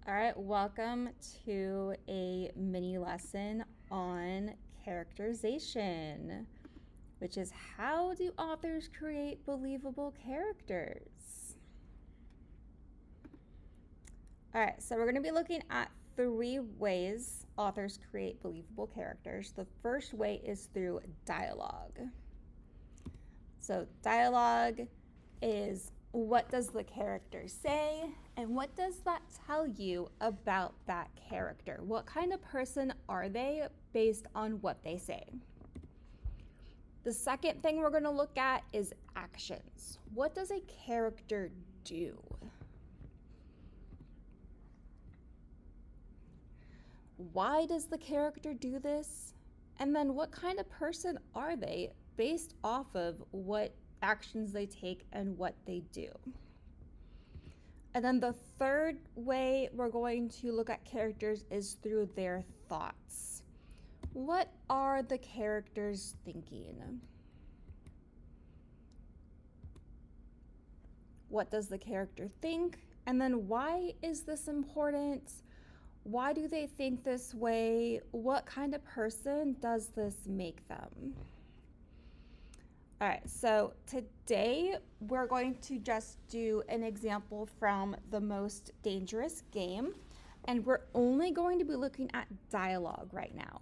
All right, welcome to a mini lesson on characterization, which is how do authors create believable characters? All right, so we're going to be looking at 3 ways authors create believable characters. The first way is through dialogue. So, dialogue is what does the character say and what does that tell you about that character? What kind of person are they based on what they say? The second thing we're going to look at is actions. What does a character do? Why does the character do this? And then what kind of person are they based off of what actions they take and what they do? And then the third way we're going to look at characters is through their thoughts. What are the characters thinking? What does the character think? And then why is this important? Why do they think this way? What kind of person does this make them? All right, so today we're going to just do an example from The Most Dangerous Game, and we're only going to be looking at dialogue right now.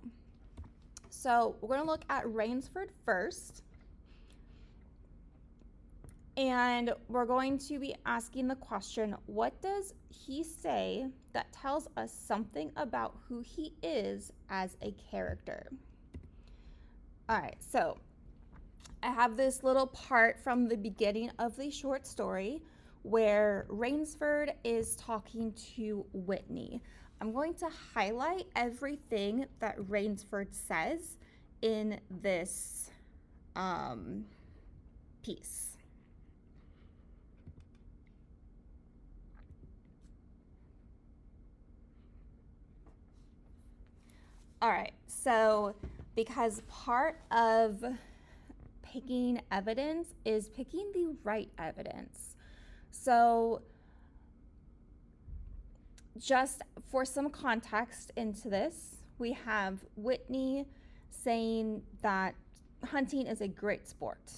So we're going to look at Rainsford first, and we're going to be asking the question, what does he say that tells us something about who he is as a character? All right, so I have this little part from the beginning of the short story where Rainsford is talking to Whitney. I'm going to highlight everything that Rainsford says in this piece. All right, so because part of picking evidence is picking the right evidence. So just for some context into this, we have Whitney saying that hunting is a great sport.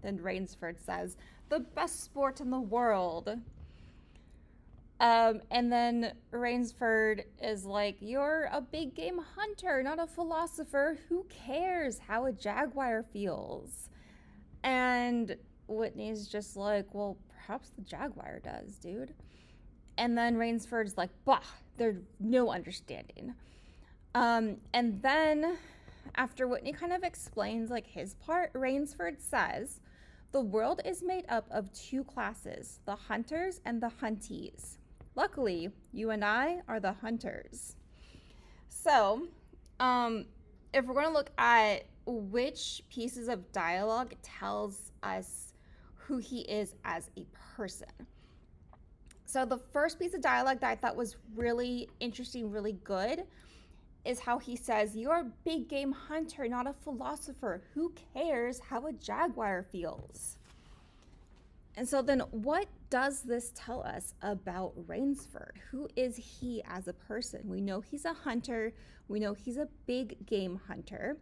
Then Rainsford says, the best sport in the world. And then Rainsford is like, you're a big game hunter, not a philosopher. Who cares how a jaguar feels? And Whitney's just like, well, perhaps the jaguar does, dude. And then Rainsford's like, bah, there's no understanding. And then after Whitney kind of explains like his part, Rainsford says, the world is made up of 2 classes, the hunters and the huntees. Luckily, you and I are the hunters. So, if we're going to look at which pieces of dialogue tells us who he is as a person. So the first piece of dialogue that I thought was really interesting, really good, is how he says, you're a big game hunter, not a philosopher. Who cares how a jaguar feels? And so then what does this tell us about Rainsford? Who is he as a person? We know he's a hunter. We know he's a big game hunter.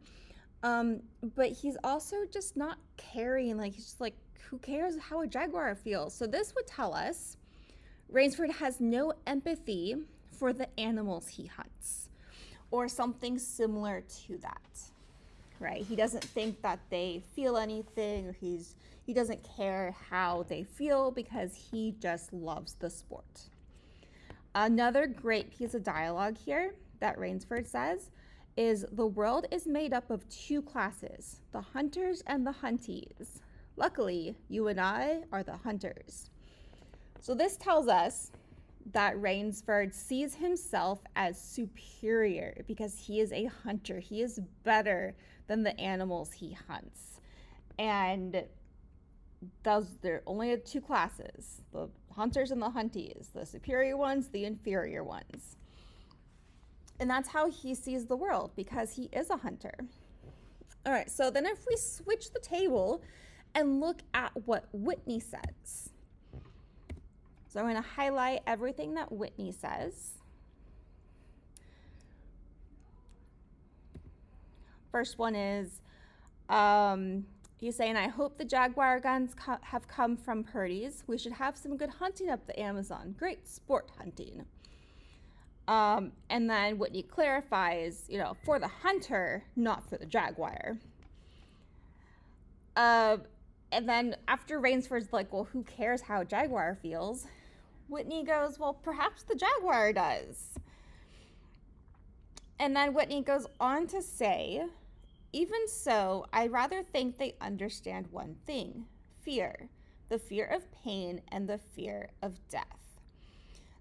But he's also just not caring. Like, he's just like, who cares how a jaguar feels? So this would tell us Rainsford has no empathy for the animals he hunts or something similar to that, right? He doesn't think that they feel anything, or he doesn't care how they feel because he just loves the sport. Another great piece of dialogue here that Rainsford says is the world is made up of 2 classes, the hunters and the huntees. Luckily, you and I are the hunters. So this tells us that Rainsford sees himself as superior because he is a hunter. He is better than the animals he hunts. And there are only 2 classes, the hunters and the huntees, the superior ones, the inferior ones. And that's how he sees the world because he is a hunter. All right, so then if we switch the table and look at what Whitney says. So I'm going to highlight everything that Whitney says. First one is, he's saying, I hope the Jaguar guns have come from Purdy's. We should have some good hunting up the Amazon. Great sport hunting. And then Whitney clarifies, you know, for the hunter, not for the Jaguar. And then after Rainsford's like, well, who cares how a Jaguar feels? Whitney goes, well, perhaps the Jaguar does. And then Whitney goes on to say, even so, I rather think they understand one thing, fear, the fear of pain and the fear of death.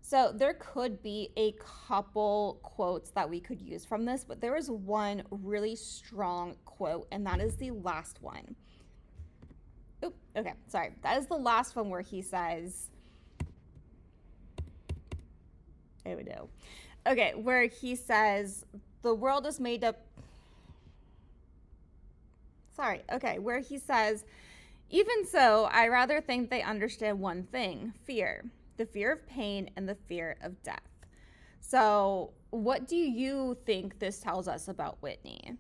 So there could be a couple quotes that we could use from this, but there is one really strong quote, and that is the last one. Oop, okay, sorry. That is the last one where he says, there we go. Okay, where he says, the world is made up, where he says, even so, I rather think they understand one thing, fear, the fear of pain and the fear of death. So what do you think this tells us about Whitney?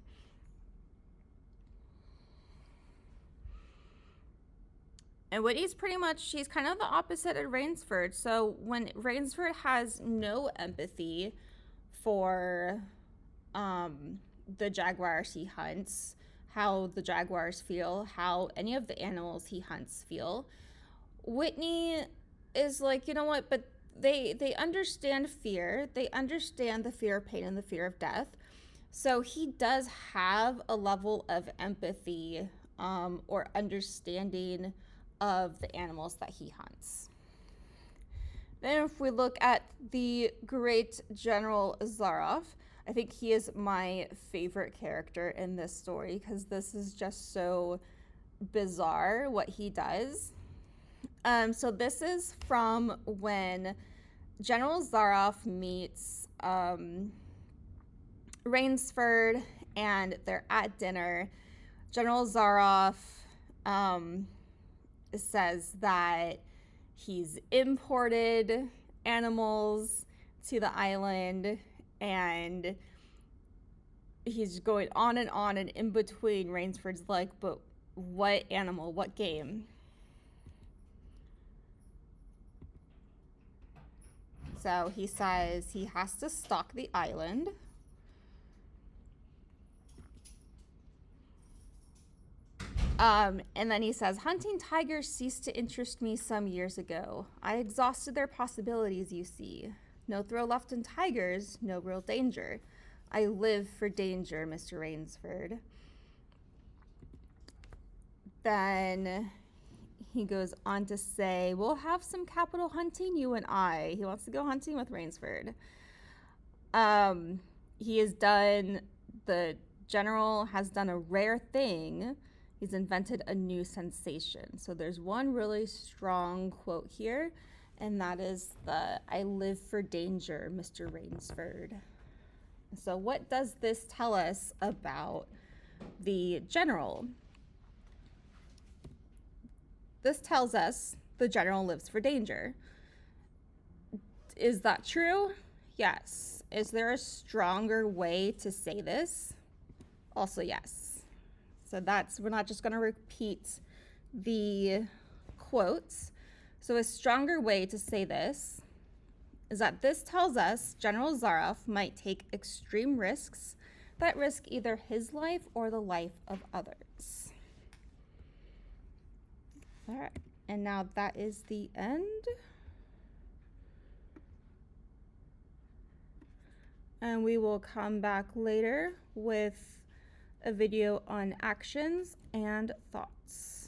And Whitney's pretty much, she's kind of the opposite of Rainsford. So when Rainsford has no empathy for the jaguars he hunts, how the jaguars feel, how any of the animals he hunts feel, Whitney is like, you know what, but they understand fear. They understand the fear of pain and the fear of death. So he does have a level of empathy or understanding of the animals that he hunts. Then if we look at the great General Zaroff, I think he is my favorite character in this story because this is just so bizarre what he does. So this is from when General Zaroff meets Rainsford and they're at dinner. General Zaroff says that he's imported animals to the island, and he's going on, and in between Rainsford's like, but what animal, what game? So he says he has to stock the island. And then he says, hunting tigers ceased to interest me some years ago. I exhausted their possibilities, you see. No thrill left in tigers, no real danger. I live for danger, Mr. Rainsford. Then he goes on to say, we'll have some capital hunting, you and I. He wants to go hunting with Rainsford. The general has done a rare thing. He's invented a new sensation. So there's one really strong quote here, and that is I live for danger, Mr. Rainsford. So what does this tell us about the general? This tells us the general lives for danger. Is that true? Yes. Is there a stronger way to say this? Also, yes. So we're not just going to repeat the quotes. So a stronger way to say this is that this tells us General Zaroff might take extreme risks that risk either his life or the life of others. All right, and now that is the end. And we will come back later with a video on actions and thoughts.